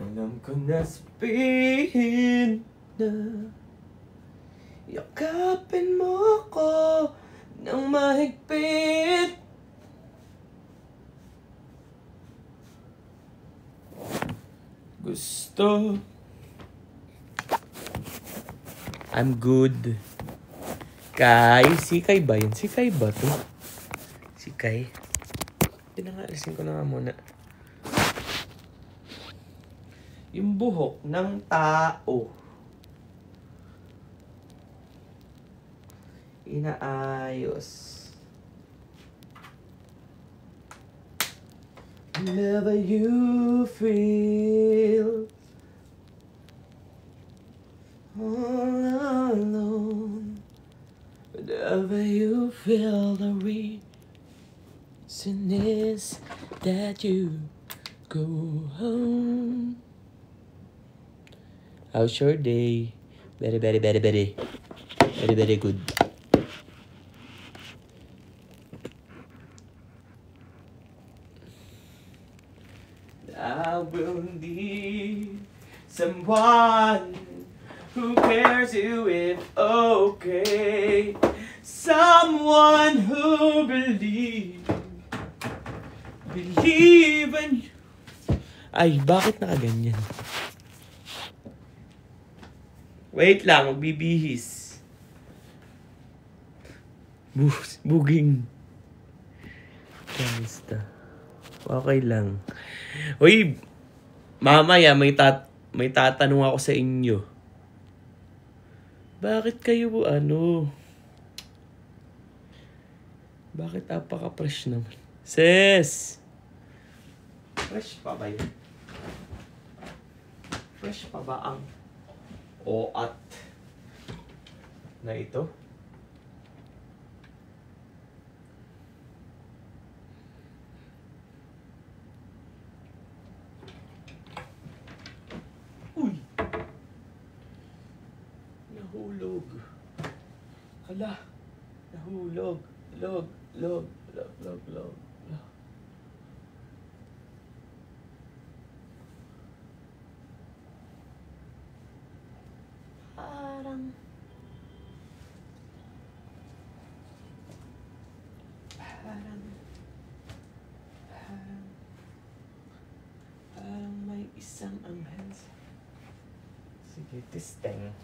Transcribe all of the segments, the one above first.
Alam ko na sabihin na yakapin mo ko ng mahigpit. Gusto. I'm good. Kay? Si Kay ba yun? Si Kay ba to? Si Kay? Pinangalisin ko na nga muna. Yung buhok ng tao. Inaayos. Whenever you feel all alone, whenever you feel the reason is that you go home. How's your day? Very good. I will need someone who cares you is okay. Someone who believe in you. Ay, bakit nakaganyan? Wait lang, magbibihis. Buging. Kamusta? Okay lang. Uy, mamaya may tatanong ako sa inyo. Bakit kayo bakit napaka-fresh naman? Sis! Fresh pa ba yun? Fresh pa ba ang at na ito? Uy! Nahulog. Hala! Nahulog. Log. Parang may isang anghel. Sige, testing.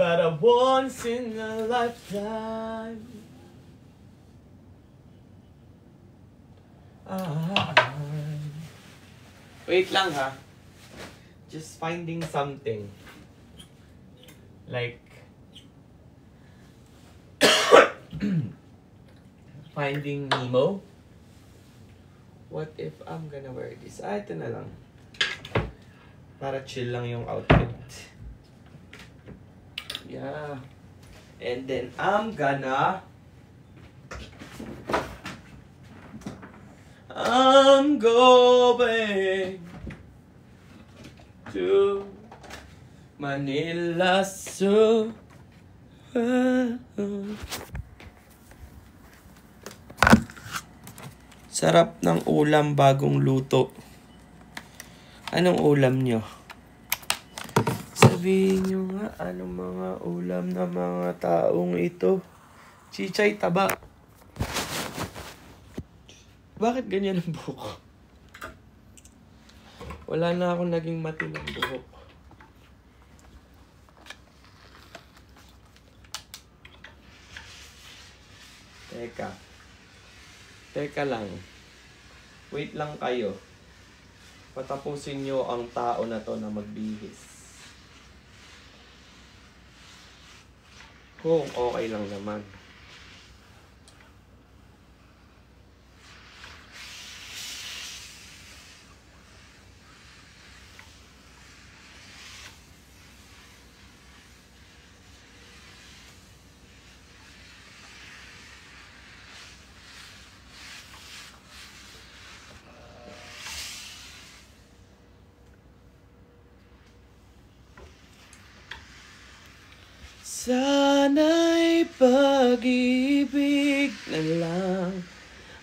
But a once in a lifetime. Wait lang ha. Just finding something. Like Finding Nemo. What if I'm gonna wear this? Ito na lang. Para chill lang yung outfit. Yeah. And then I'm going to Manila so sarap ng ulam bagong luto. Anong ulam nyo? Sabihin nyo nga, anong mga ulam na mga taong ito? Chichay taba. Bakit ganyan ang buhok? Wala na akong naging matinong buhok. Teka lang. Wait lang kayo. Patapusin nyo ang tao na to na magbihis. Kung okay lang naman. Sana'y pag-ibig na lang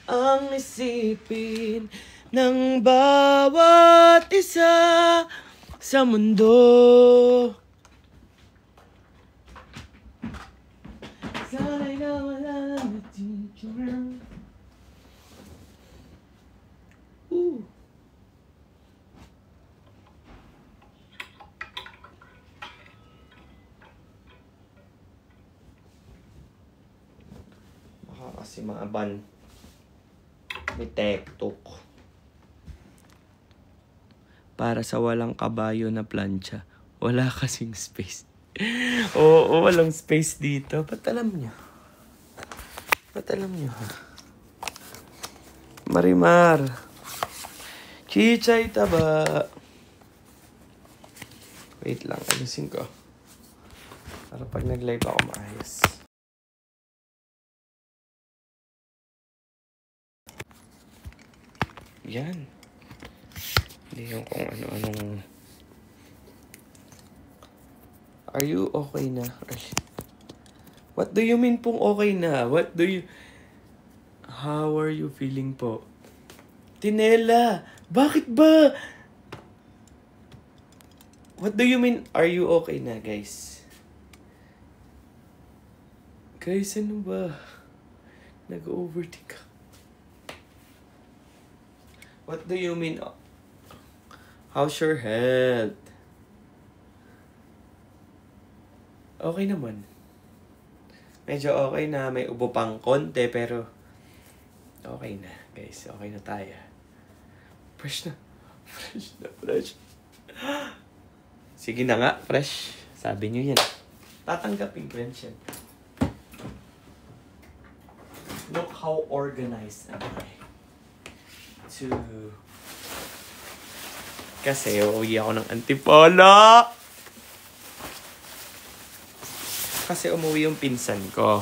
ang isipin ng bawat isa sa mundo. Sana'y nawala na tinitira. Baka kasi maaban ni Tektok. Para sa walang kabayo na plancha, wala kasing space. Oo, walang space dito. Ba't alam nyo? Ba't alam nyo, ha? Marimar. Chichay taba. Wait lang, alisin ko. Para pag nag-live ako maayos. Yan. Hindi yung kung ano-anong... Are you okay na? What do you mean pong okay na? What do you... How are you feeling po? Tinela! Bakit ba? What do you mean, are you okay na, guys? Guys, ano ba? Nag-overthink ka. What do you mean? How's your health? Okay naman. Medyo okay na. May ubo pang konti, pero okay na, guys. Okay na tayo. Fresh na. Fresh na, fresh. Sige na nga, fresh. Sabi nyo yan. Tatanggapin ko yan siya. Look how organized am I. Kasi uuwi ako ng Antipolo. Kasi umuwi yung pinsan ko.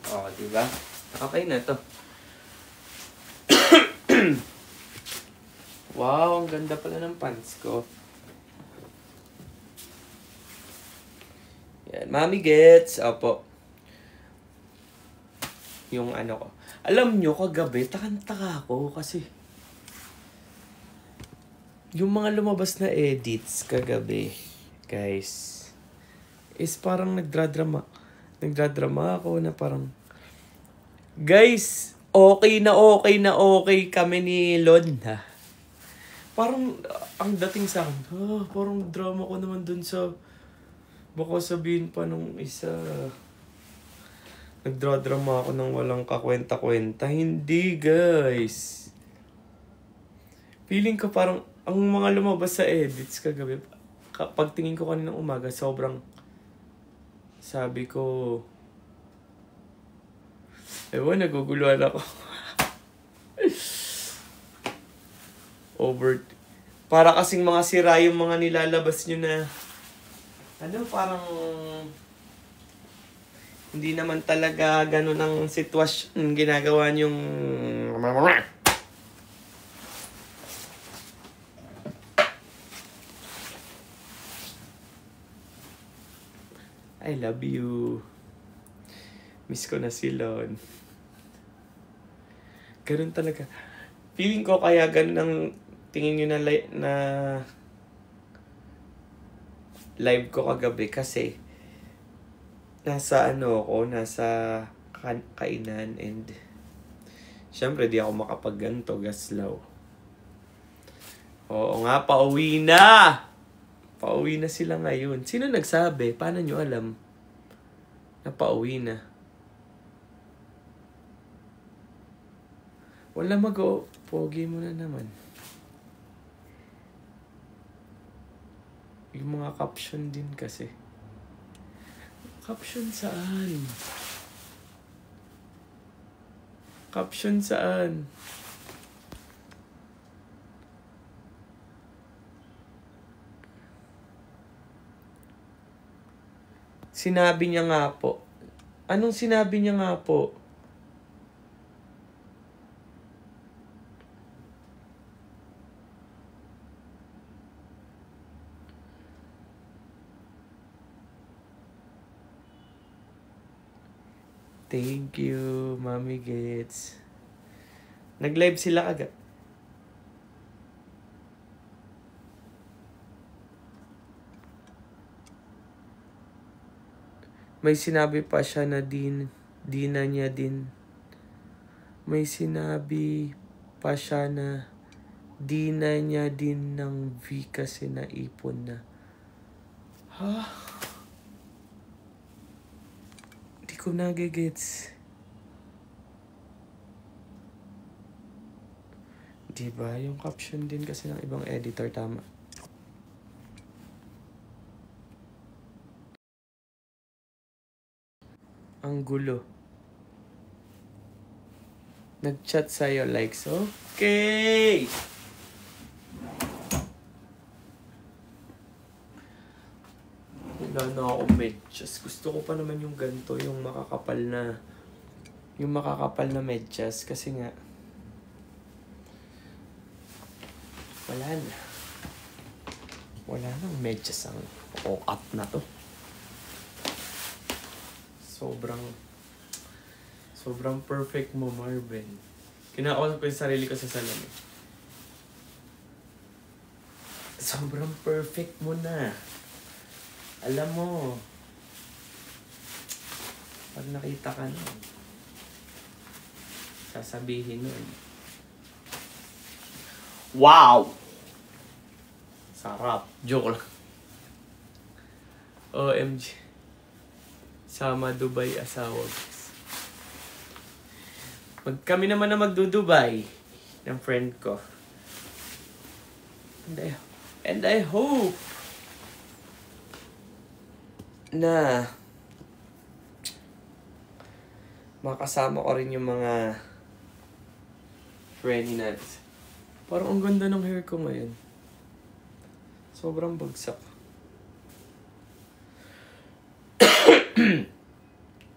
Oh, diba? Okay na to. Wow, ang ganda pala ng pants ko. Yan, Mami gets. Opo. Yung ano ko. Alam nyo, kagabi, takang-taka ako kasi yung mga lumabas na edits kagabi, guys, is parang nagdradrama ako na parang, guys, okay kami ni Lon, ha? Parang, ang dating sa akin, parang drama ko naman dun sa, baka sabihin pa nung isa, nagdradrama ako ng walang kakwenta-kwenta. Hindi, guys. Feeling ko parang, ang mga lumabas sa edits kagabi, kapag tingin ko kaninang umaga, sobrang, sabi ko, ewan, naguguluhan ako. Para kasing mga sira yung mga nilalabas nyo na, parang, hindi naman talaga ganun ang sitwasyon ginagawa niyong... I love you. Miss ko na si Lon. Ganun talaga. Feeling ko kaya ganun ang tingin nyo na live ko kagabi kasi nasa kainan and syempre di ako makapagganto, gaslaw. Oo nga, pauwi na! Pauwi na sila ngayon. Sino nagsabi? Paano nyo alam na pauwi na? Wala pogi mo na naman. Yung mga caption din kasi. Caption saan? Caption saan? Sinabi niya nga po. Anong sinabi niya nga po? Thank you, Mami Gets. Nag-live sila agad. May sinabi pa siya na di na niya din. May sinabi pa siya na di na niya din ng V kasi naipon na. Ha? Di ko nagigets. Diba? Yung caption din kasi ng ibang editor, tama. Ang gulo. Nag-chat sa'yo, likes. Okay! Wala na ako medyas. Gusto ko pa naman yung ganito, yung makakapal na medyas. Kasi nga, wala nang medyas ang up na to. Sobrang perfect mo, Marvin. Kinakausap ko yung sarili ko sa salamin. Sobrang perfect mo na. Alam mo, pag nakita ka nun, sasabihin nun, wow! Sarap. Joke lang. OMG. Sama Dubai asawa. Kami naman na magdu-Dubai ng friend ko. And I hope na makasama ko rin yung mga friend natin. Parang ang ganda ng hair ko ngayon. Sobrang bagsak.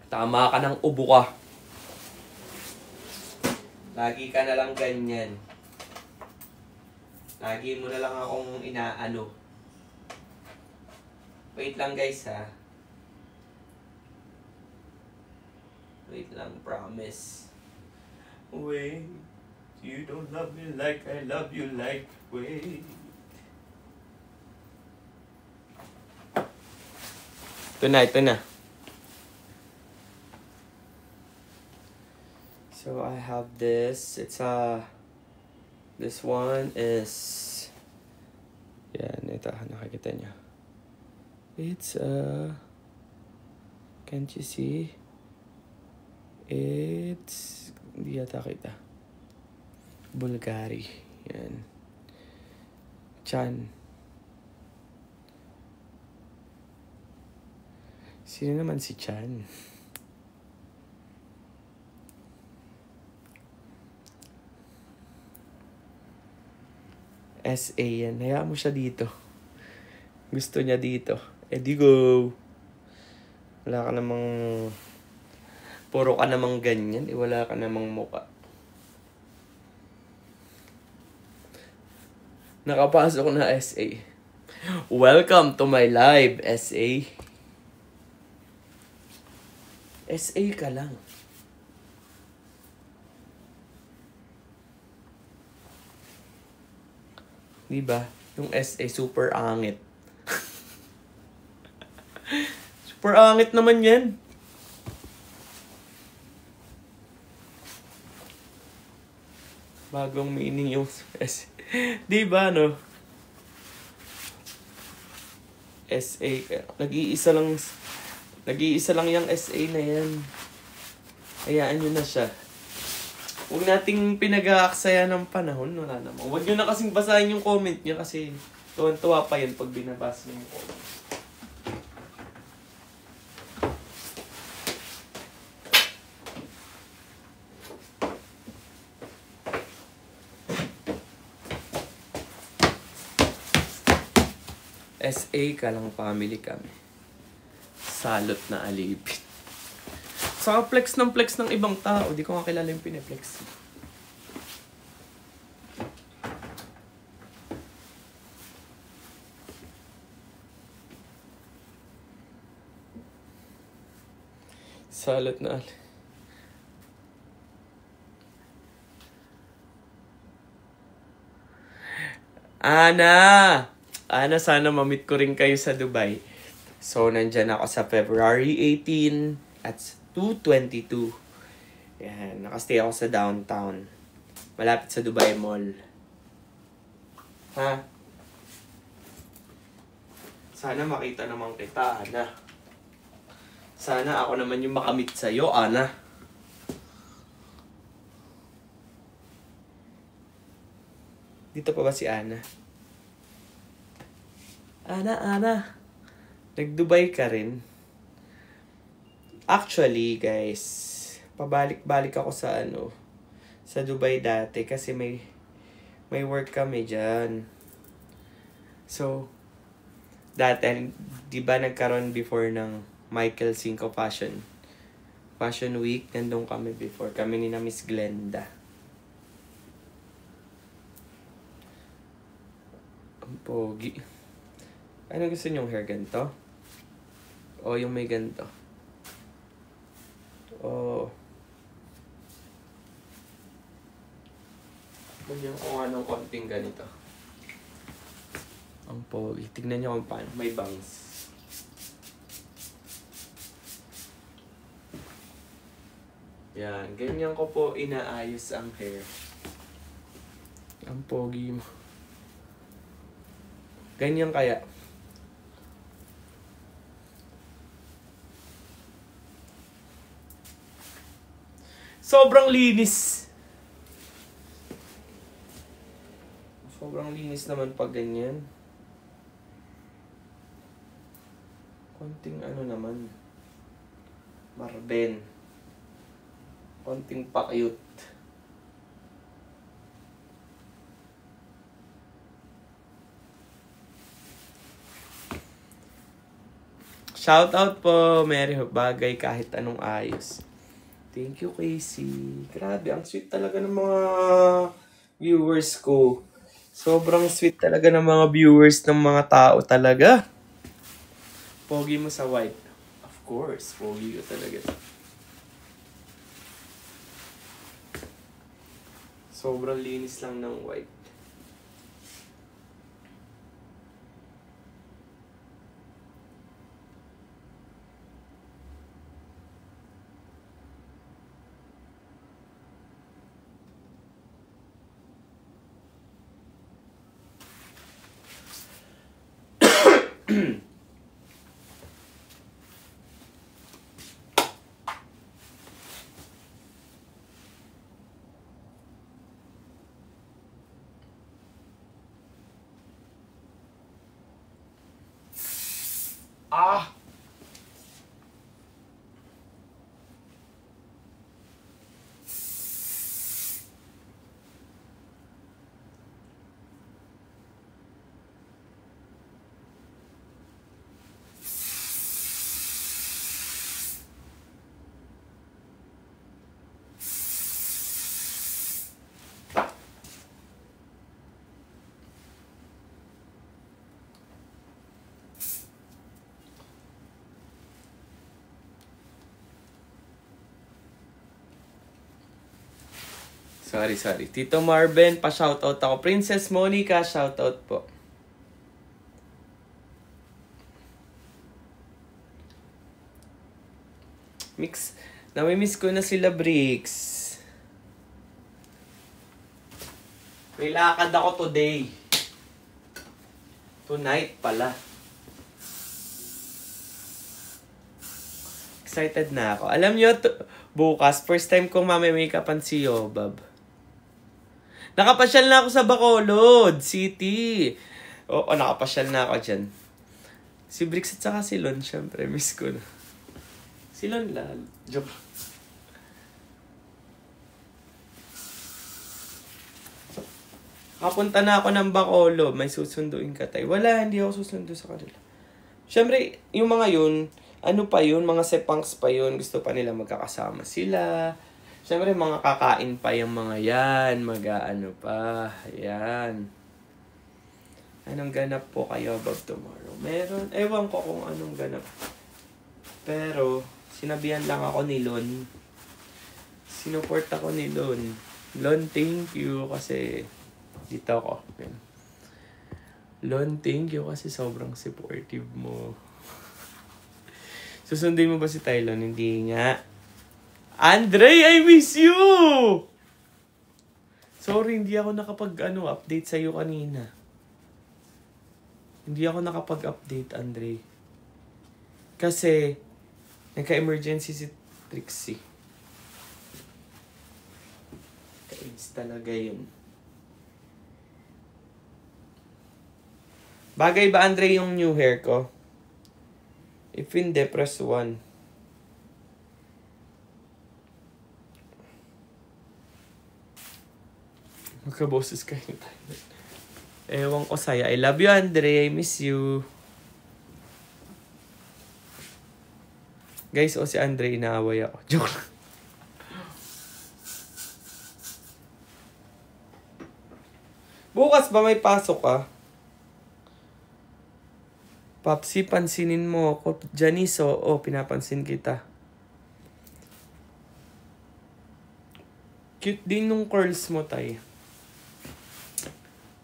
Tama ka ng ubo ka. Lagi ka na lang ganyan. Lagi mo na lang akong inaano. Wait lang guys ha. Wait lang, promise. Wait. You don't love me like I love you like wait. Ito na. So I have this. It's this one is, yan, ito, nakikita niyo. It's can't you see? It's, hindi yata kita. Bulgari. Yan. Chan. Sino naman si Chan? SA yan. Hayaan mo siya dito. Gusto niya dito. Di go. Wala ka namang... Puro ka namang ganyan. Wala ka namang muka. Nakapasok na SA. Welcome to my live, SA. SA ka lang. Diba? Yung SA super angit. Super angit naman yan. Bagong meaning yung SA. Diba, no? SA. Nag-iisa lang yung SA na yan. Hayaan nyo na siya. Huwag nating pinag-aaksaya ng panahon. Wala naman. Huwag nyo na kasing basahin yung comment nyo kasi tuwan-tuwa pa yun pag binabasa nyo yung comment. SA ka lang, family kami. Salot na alipin. Saka flex ng ibang tao. Di ko nga kilala yung pineflex. Salot na alipin. Ana! Ana, sana mamit ko rin kayo sa Dubai. So, nandyan ako sa February 18 at 2:22. Yan, nakastay ako sa downtown. Malapit sa Dubai Mall. Ha? Sana makita naman kita, Ana. Sana ako naman yung makamit sa'yo, Ana. Dito pa ba si Ana? Ana. Nag-Dubai ka rin? Actually, guys, pabalik-balik ako sa sa Dubai dati kasi may work kami dyan. So, dati, di ba nagkaroon before ng Michael Cinco Fashion Week? Nandun kami before. Kami ni na Miss Glenda. Ang pogi. Ano gusto niyong hair? Ganito? O yung may ganito? O Lagyan ko nga ng konting ganito. Ang pogi. Tignan niyo kung paano. May bangs. Yan. Ganyan ko po inaayos ang hair. Ang pogi mo. Ganyan kaya. Sobrang linis. Sobrang linis naman pag ganyan. Konting naman. Marben. Konting pa-cute. Shoutout po, Mary Bagay, kahit anong ayos. Thank you, Casey. Grabe, ang sweet talaga ng mga viewers ko. Sobrang sweet talaga ng mga viewers ng mga tao talaga. Pogi mo sa white. Of course, pogi ko talaga. Sobrang linis lang ng white. Ah! Sorry. Tito Marben, pa-shoutout ako. Princess Monica, shoutout po. Namimiss ko na sila, Bricks. May lakad ako today. Tonight pala. Excited na ako. Alam nyo, bukas, first time kong mamimake-upan si Yobab. Nakapasyal na ako sa Bacolod City. Oo, nakapasyal na ako dyan. Si Bricks at saka si Lon, syempre, miss ko na. Si Lon lang. Joke. Kapunta na ako ng Bacolod. May susunduin ka tayo. Wala, hindi ako susundo sa kanila. Syempre, yung mga yun, mga sepangs pa yun. Gusto pa nila magkakasama sila. Siyempre, mga kakain pa yung mga yan. Mag-ano pa. Yan. Anong ganap po kayo about tomorrow? Meron. Ewan ko kung anong ganap. Pero, sinabihan lang ako ni Lon. Sinuport ako ni Lon. Lon, thank you. Kasi, dito ako. Lon, thank you kasi sobrang supportive mo. Susundin mo ba si Tylon? Hindi nga. Andre, I miss you! Sorry, hindi ako update sa'yo kanina. Hindi ako nakapag-update, Andre. Kasi, nagka-emergency si Trixie. Ka-AIDS talaga yun. Bagay ba, Andre, yung new hair ko? If hindi, press 1. Magkaboses kayo tayo. Ewan ko sa'yo. I love you, Andre. I miss you. Guys, si Andre, inaaway ako. Joke lang. Bukas ba may pasok ka? Papsi, pansinin mo ako. Janice, pinapansin kita. Cute din nung curls mo, tay.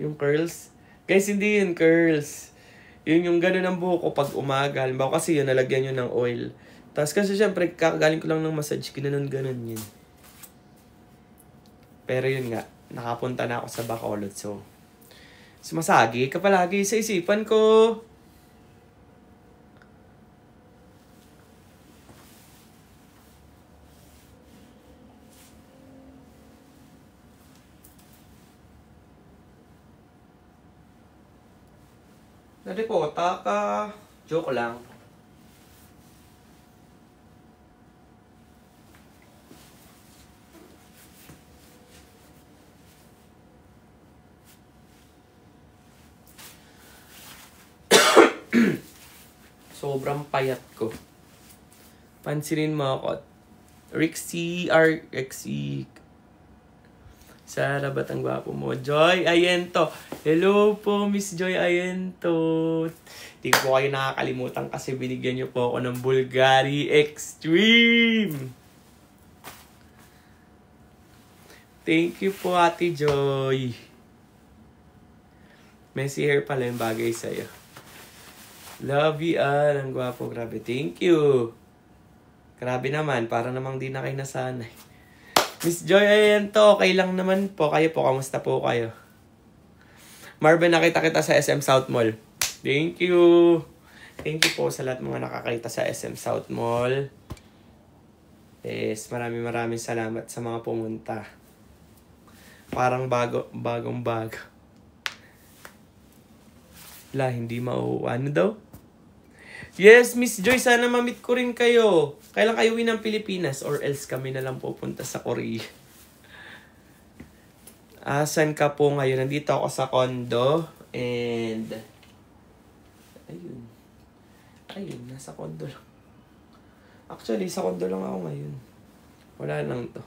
Yung curls. Guys, hindi yun curls. Yun yung gano'n ang buhok ko pag umaga. Halimbawa kasi yun, nalagyan yun ng oil. Tapos kasi syempre, kakagaling ko lang ng massage. Ginanon-ganon yun. Pero yun nga, nakapunta na ako sa Bacolod. So, sumasagi ka palagi sa isipan ko. Naripota ka. Joke lang. Sobrang payat ko. Pansinin mo ako. Rexy. Sara, ba't ang gwapo mo? Joy Ayento. Hello po, Miss Joy Ayento. Hindi ko kayo nakakalimutan kasi binigyan niyo po ako ng Bulgari Extreme. Thank you po, Ate Joy. Messy hair pala yung bagay sa'yo. Love you, ang gwapo. Grabe, thank you. Grabe naman, para namang di na kayo nasanay. Miss Joy, ayan to. Okay lang naman po. Kayo po, kamusta po kayo? Marvin, nakita kita sa SM South Mall. Thank you. Thank you po sa lahat mga nakakita sa SM South Mall. Yes, maraming salamat sa mga pumunta. Parang bagong bago. Wala, hindi ano daw? Yes, Miss Joy, sana ma-meet ko rin kayo. Kailan kayo uwi ng Pilipinas or else kami na lang pupunta sa Korea. Asan ka po ngayon? Nandito ako sa condo and ayun, nasa condo lang. Actually, sa condo lang ako ngayon. Wala lang to.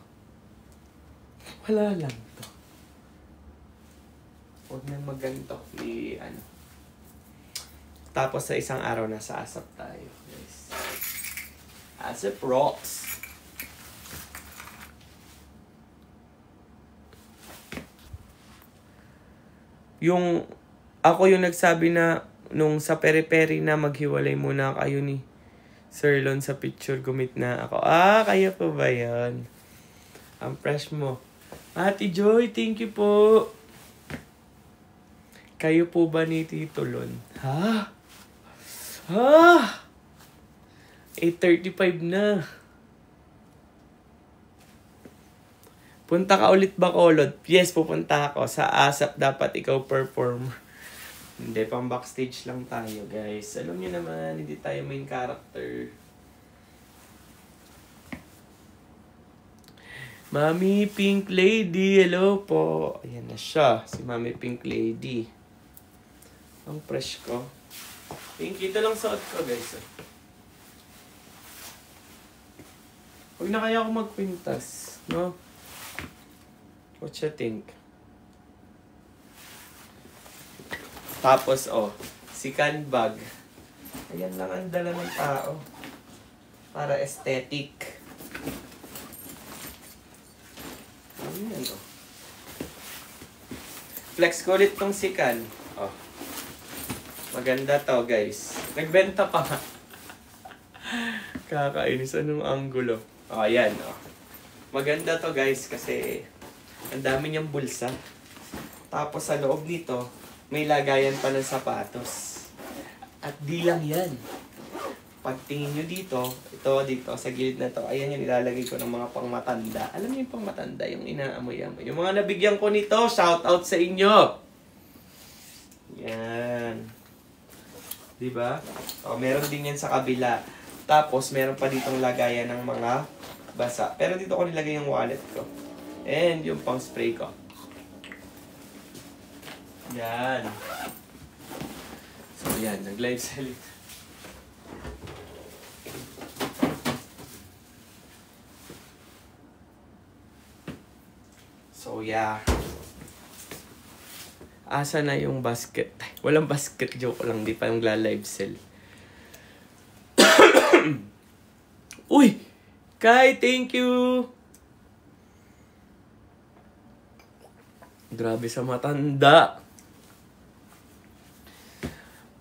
Huwag nang magganto. Tapos sa isang araw nasa ASAP tayo. Yes. ASAP rocks. Ako yung nagsabi na nung sa peri-peri na maghiwalay muna kayo ni Sir Lon sa picture, gumit na ako. Kaya po ba yan? Ang fresh mo. Ate Joy, thank you po. Kayo po ba ni Tito Lon? 8:35 na. Punta ka ulit Bacolod? Yes, pupunta ako. Sa ASAP dapat ikaw perform. Hindi, pang backstage lang tayo, guys. Alam niyo naman, hindi tayo main character. Mami Pink Lady, hello po. Ayan na siya, si Mami Pink Lady. Ang fresh ko. Pink, ito lang suot ko, guys. Huwag na kaya ako magpintas, no? What you think? Tapos, si Canbag. Ayan lang ang dala ng tao. Para aesthetic. Ayan, Flex ko ulit tong si Can. Maganda to, guys. Nagbenta pa nga. Kakainis. Anong anggulo? O, ayan. O. Maganda to, guys, kasi ang dami niyang bulsa. Tapos sa loob nito, may lagayan pa ng sapatos. At di lang yan. Pagtingin nyo dito, ito dito, sa gilid na to, ayan yung nilalagay ko ng mga pangmatanda. Alam niyo yung pangmatanda, yung inaamoy-amoy. Yung mga nabigyan ko nito, shout out sa inyo! Yan. Diba? O, meron din yan sa kabila. Tapos, meron pa ditong lagayan ng mga basa. Pero dito ko nilagay yung wallet ko. And yung pang spray ko. Yan. So, yan. Nag-live selling. So, yeah. Asa na yung basket? Walang basket, joke lang. Di pa yung live sell. Uy! Kai, thank you! Grabe sa matanda.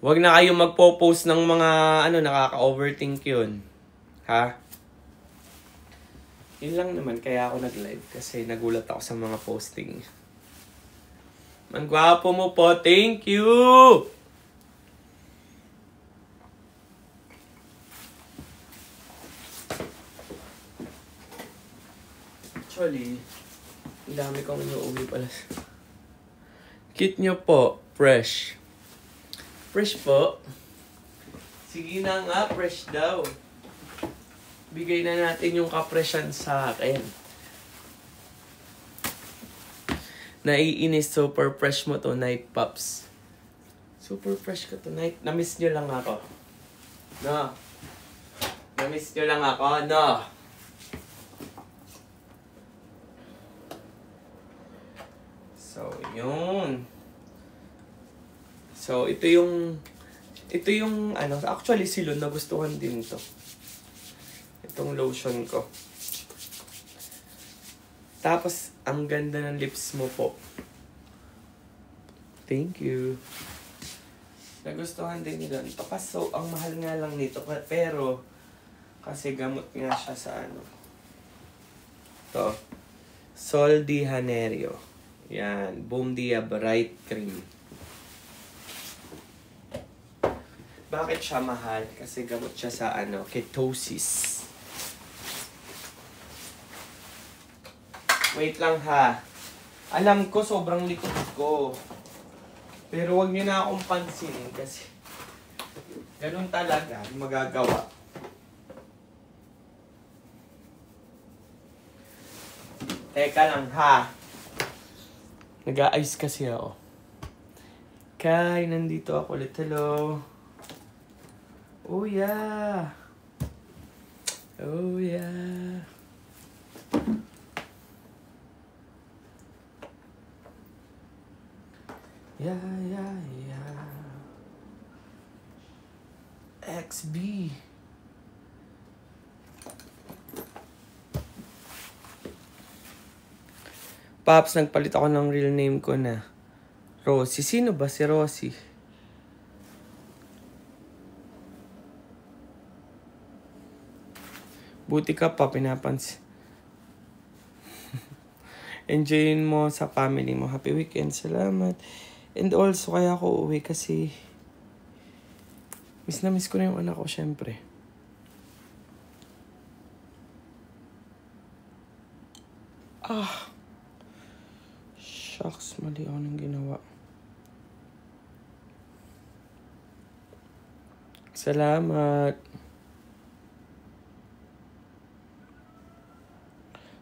Huwag na kayong magpo-post ng mga nakaka-overthink yun. Ha? Yun lang naman, kaya ako nag-live. Kasi nagulat ako sa mga posting. Ang gwapo mo po, thank you! Actually, ang dami kong inuuwi pala. Kit nyo po, fresh. Fresh po. Sige na nga, fresh daw. Bigay na natin yung ka-freshan sa akin. Naiinis, super fresh mo to, Night Pops. Super fresh ka to, Night. Namiss nyo lang ako. No. Namiss nyo lang ako, no. So, yun. So, ito yung actually silon, nagustuhan din to. Itong lotion ko. Tapos, ang ganda ng lips mo po. Thank you. Nagustuhan din nila ito. Kaso, ang mahal nga lang nito. Pero, kasi gamot nga siya sa Ito. Sol de Janeiro. Yan. Boom Dia Bright Cream. Bakit siya mahal? Kasi gamot siya sa ketosis. Wait lang ha. Alam ko sobrang likod ko. Pero wag niyo na akong pansinin kasi ganun talaga magagawa. Teka lang ha. Nag-a-ice kasi ako. Kai, nandito ako ulit. Hello. Oh yeah. Oh yeah. Yeah, yeah, yeah. XB. Pops, nagpalit ako ng real name ko na. Rosie. Sino ba si Rosie? Buti ka pa, pinapansin. Enjoyin mo sa family mo. Happy weekend. Salamat. And also, kaya ako uuwi kasi miss na miss ko na yung anak ko, syempre. Shucks, mali ako nang ginawa. Salamat.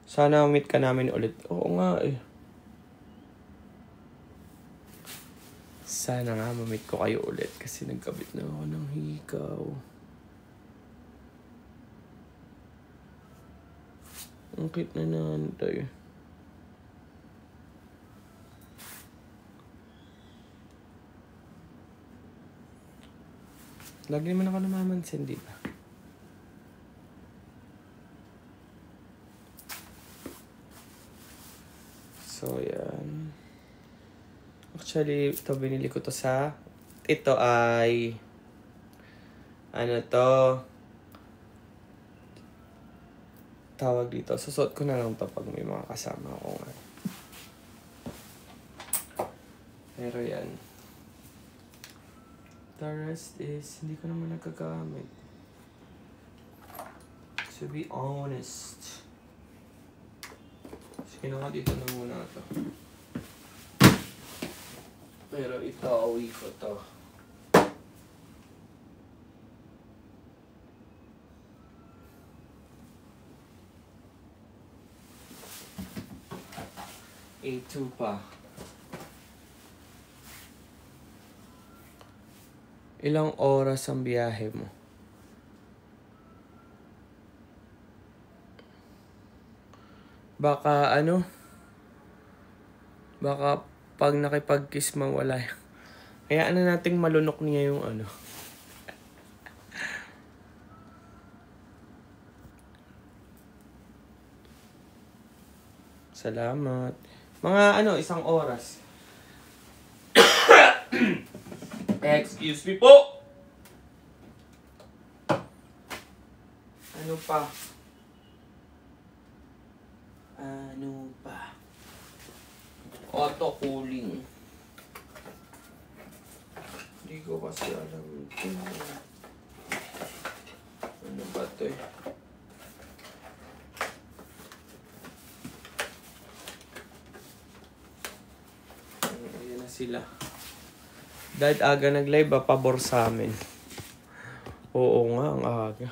Sana meet ka namin ulit. Oo nga eh. Sana nga ma-meet ko kayo ulit kasi nagkabit na ako ng hikaw. Ang cute na nantay. Lagi naman ako namamansin, di ba? So, yan. Actually, ito binili ko to sa ito ay ano to tawag dito. Susot ko na lang to pag may mga kasama ko nga. Pero yan. The rest is, hindi ko naman nagkagamit. To be honest. Sige na nga, dito na muna to. Pero ito, awi ko to. A2 pa. Ilang oras ang biyahe mo? Baka baka pag nakipag-kiss mawala. Kaya nating malunok niya yung ano. Salamat. Mga isang oras. Excuse me po! Ano pa? Auto cooling. Hindi ko kasi alam ito. Ano ba ito eh? Ayan na sila. Dahil aga nag-live, pabor sa amin. Oo nga, ang aga.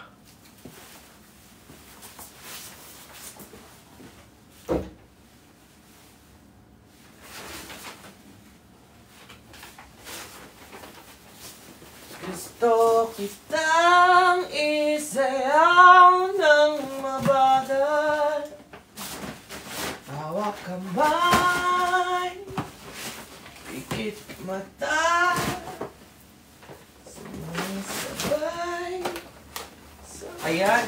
Gusto kitang isayaw ng mabagal. Hawak kamay, pikit mata, sumasabay. Ayan,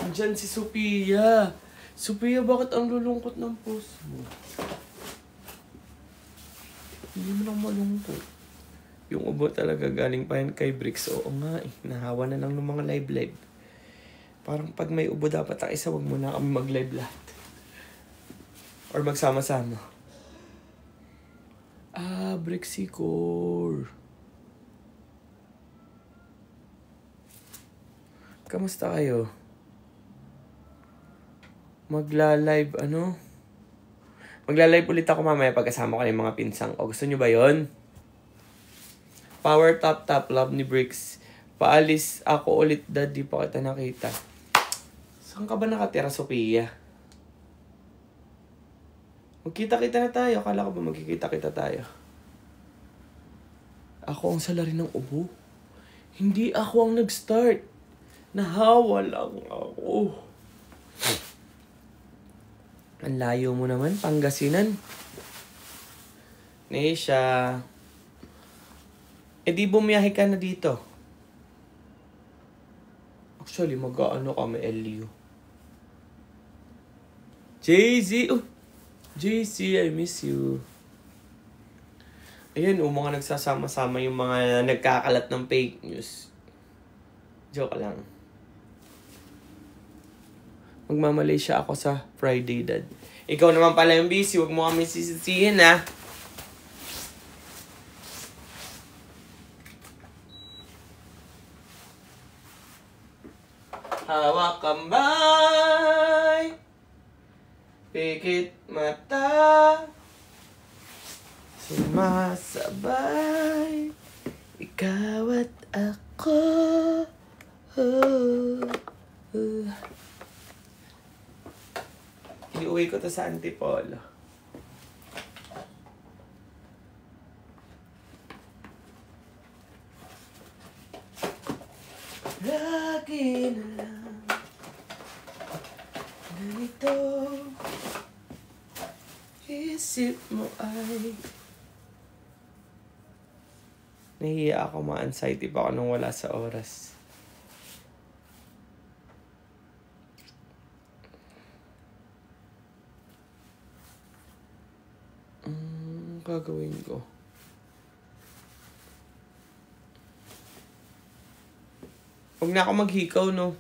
andyan si Sophia. Sophia, bakit ang lulungkot ng post mo? Hindi mo lang malungkot. Yung ubo talaga galing pa yan kay Bricks. Oo nga eh, nahawa na lang ng mga live. Parang pag may ubo dapat ang isa, wag muna kami mag-live lahat. Or magsama-sama. Brixicor. Kamusta kayo? Magla-live Magla-live ulit ako mamaya pagkasama ko ng mga pinsang. O gusto nyo ba yon? Power top, love ni Bricks. Paalis ako ulit, dad, di pa kita nakita. Saan ka ba nakatira, Sophia? Magkita-kita na tayo. Akala ko ba magkikita-kita tayo? Ako ang salari ng ubo. Hindi ako ang nag-start. Nahawa lang ako. Ang layo mo naman, Pangasinan. Nesha. Di bumiyahe ka na dito. Actually, mag-ano kami, LU. JZ! Oh, JC, I miss you. Ayan, mga nagsasama-sama yung mga nagkakalat ng fake news. Joke lang. Magmamalaysia ako sa Friday, dad. Ikaw naman pala yung busy. Huwag mo kami sisisihin, ha? Hawak kamay, pikit mata, sumasabay, ikaw at ako. Iuwi ko to sa Antipolo. Lagi na lang ganito, isip mo ay nahihiya ako, ma-anxiety pa ako nung wala sa oras. Gagawin ko. Huwag na ako maghikaw, no?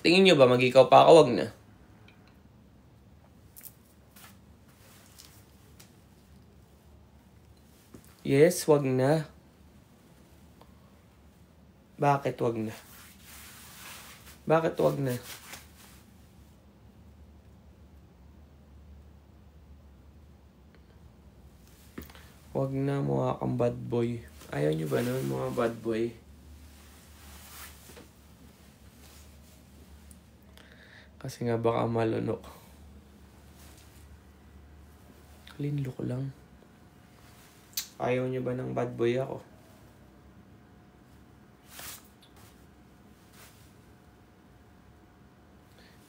Tingin nyo ba, maghikaw pa ako? Huwag na. Yes, wag na. Bakit wag na? Bakit wag na? Wag na, mukha kang bad boy. Ayaw nyo ba nun, mga bad boy? Kasi nga baka malunok. Linlok lang. Ayaw nyo ba ng bad boy ako?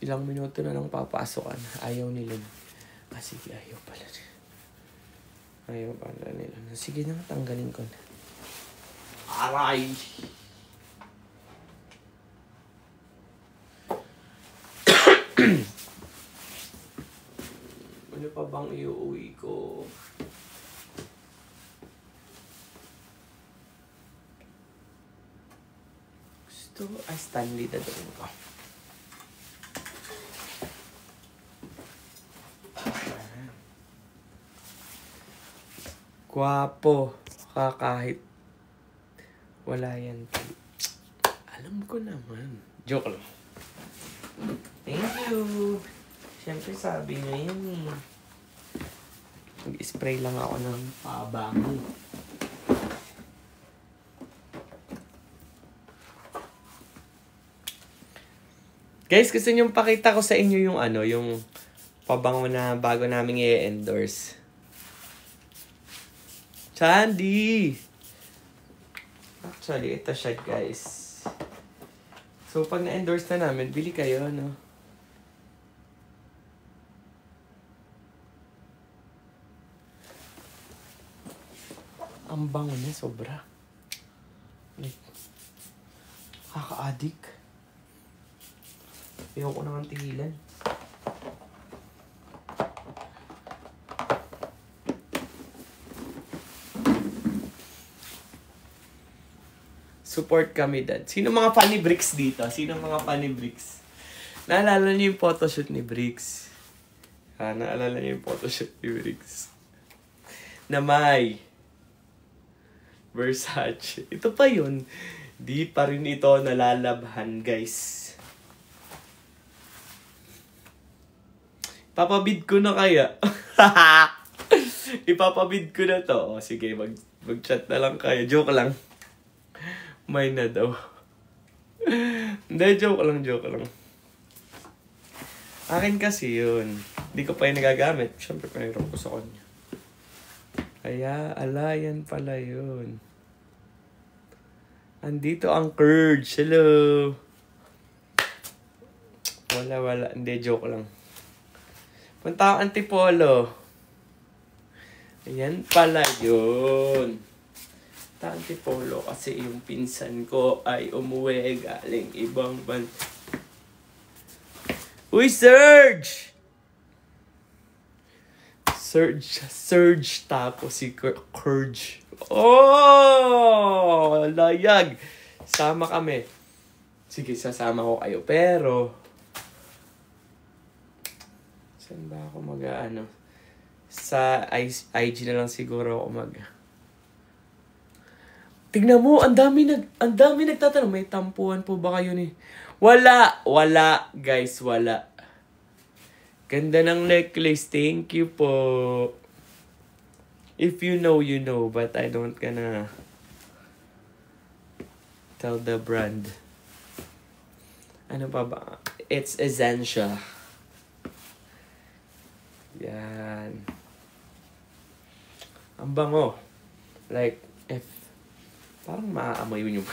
Ilang minuto na lang papasokan. Ayaw nila. Ah, sige, ayaw pala. Ayaw pala nila. Sige na, tanggalin ko na. Aray! Ano pa bang iuwi ko? Gusto, Stanley dadalhin ko. Gwapo. Kahit wala yan. Alam ko naman. Joke lang. Thank you. Siyempre sabi nyo yan eh. Mag-spray lang ako ng pabango. Guys, gusto nyo pakita ko sa inyo yung yung pabango na bago namin i-endorse. Chandy! Actually, ito siya guys. So, pag na-endorse na namin, bili kayo, no? Ang bango niya, sobra. Like, kaka-addict. Ayaw ko naman tigilan. Support kami, Dad. Sino mga funny bricks dito? Sino mga funny bricks? Naalala niyo yung photoshoot ni Bricks? Naalala niyo yung photoshoot ni Bricks? Na may Versace. Ito pa yun. Di pa rin ito nalalabhan, guys. Papabid ko na kaya. Ipapabid ko na to. O, sige, mag-chat na lang kayo. Joke lang. May na daw. Hindi, joke lang. Akin kasi yun. Hindi ko pa yung nagagamit. Siyempre, panahiram ko sa kanya. Kaya, alayan pala yun. Andito ang Curge. Hello. Wala. Hindi, joke lang. Punta ako Antipolo. Ayan pala yun. Antipolo kasi yung pinsan ko ay umuwi galing ibang bansa. Uy, Surge! Surge tapos si Curge. Oh! Layag! Sama kami. Sige, sasama ko kayo. Pero, saan ba ako sa IG na lang siguro ako Tignan mo, ang dami nagtatanong, may tampuhan po ba kayo ni? Wala, guys, wala. Ganda ng necklace, thank you po. If you know, you know, but I don't gonna tell the brand. Ano pa ba? It's Essentia. Yan. Ang bango. Like, parang maaamoy yun yung...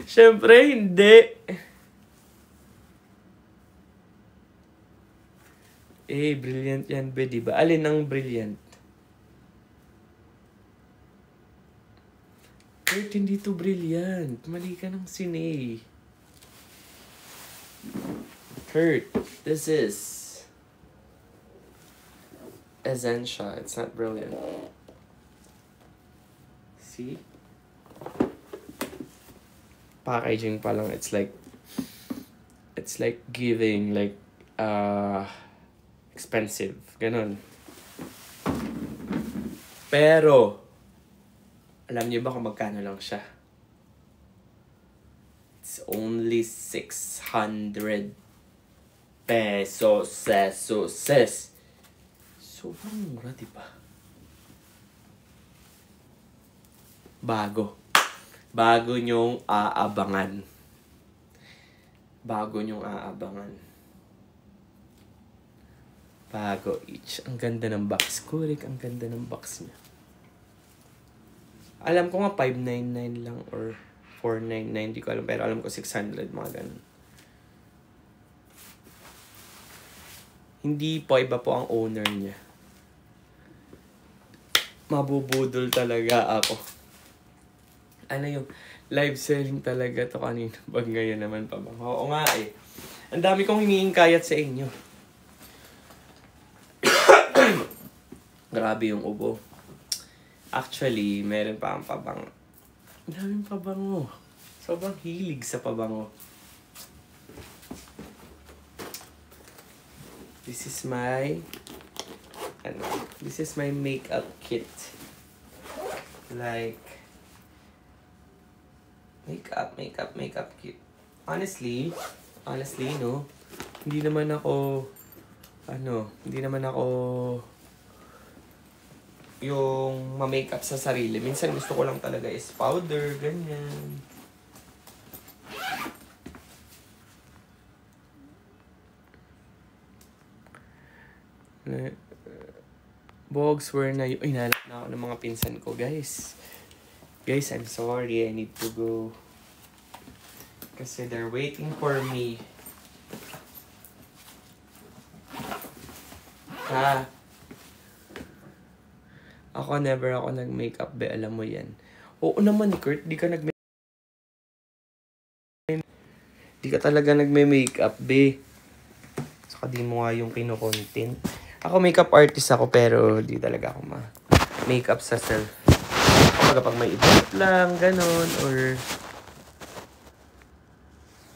Siyempre, hindi. Brilliant yan, be, diba? Alin ang brilliant? Kurt, hindi to brilliant. Mali ka ng sine. Kurt, this is Essentia. It's not brilliant. See? packaging pa lang, it's like giving like expensive, ganun. Pero alam niyo ba kung magkano lang siya? It's only 600 pesos. Sobrang mura, diba? Bago nyong aabangan. Bago each. Ang ganda ng box. Kurik, ang ganda ng box niya. Alam ko nga 599 lang or 499, di ko alam. Pero alam ko 600, mga ganun. Hindi po, iba po ang owner niya. Mabubudol talaga ako. Ano yung live selling talaga to kanina. Bag ngayon naman pa ba? Oo nga eh. Ang dami kong hiniingkayat sa inyo. Grabe yung ubo. Actually, meron pa ang pabango. Ang daming pabango. Sobrang hilig sa pabango. This is my makeup kit. Like makeup kit. Honestly, no. Hindi naman ako yung ma-makeup sa sarili. Minsan gusto ko lang talaga is powder, ganyan. Bogs were na yun. Hinalap na ako ng mga pinsan ko, guys. Guys, I'm sorry. I need to go. Kasi they're waiting for me. Ha? Ako, never ako nag-makeup, be. Alam mo yan. Oo naman, Kurt. Di ka talaga nagme-makeup, be. Saka di mo nga yung kino-content. Ako, makeup artist ako, pero di talaga ako makeup sa self. Kapag may event lang, ganon, or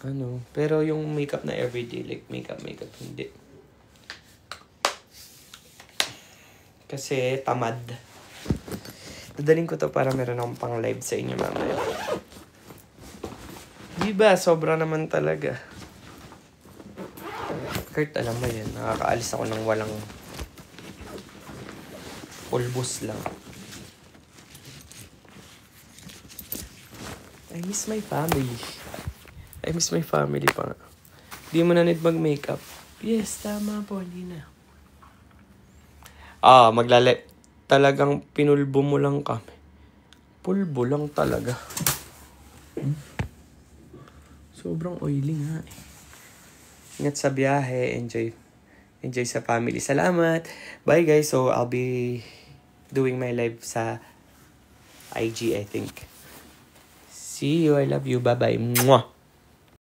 ano. Pero yung makeup na everyday, like makeup, hindi. Kasi tamad. Dadaling ko to para meron akong pang live sa inyo mamaya. Diba? Sobra naman talaga. Kurt, alam mo yan. Nakakaalis ako ng walang pulbos lang. I miss my family pa nga. Di mo na need mag-makeup. Yes, tama po. Hindi na. Talagang pinulbo mo lang kami. Pulbo lang talaga. Sobrang oily nga eh. Ingat sa biyahe. Enjoy sa family. Salamat. Bye guys. So, I'll be doing my live sa IG, I think. See you. I love you. Bye-bye. Mwah!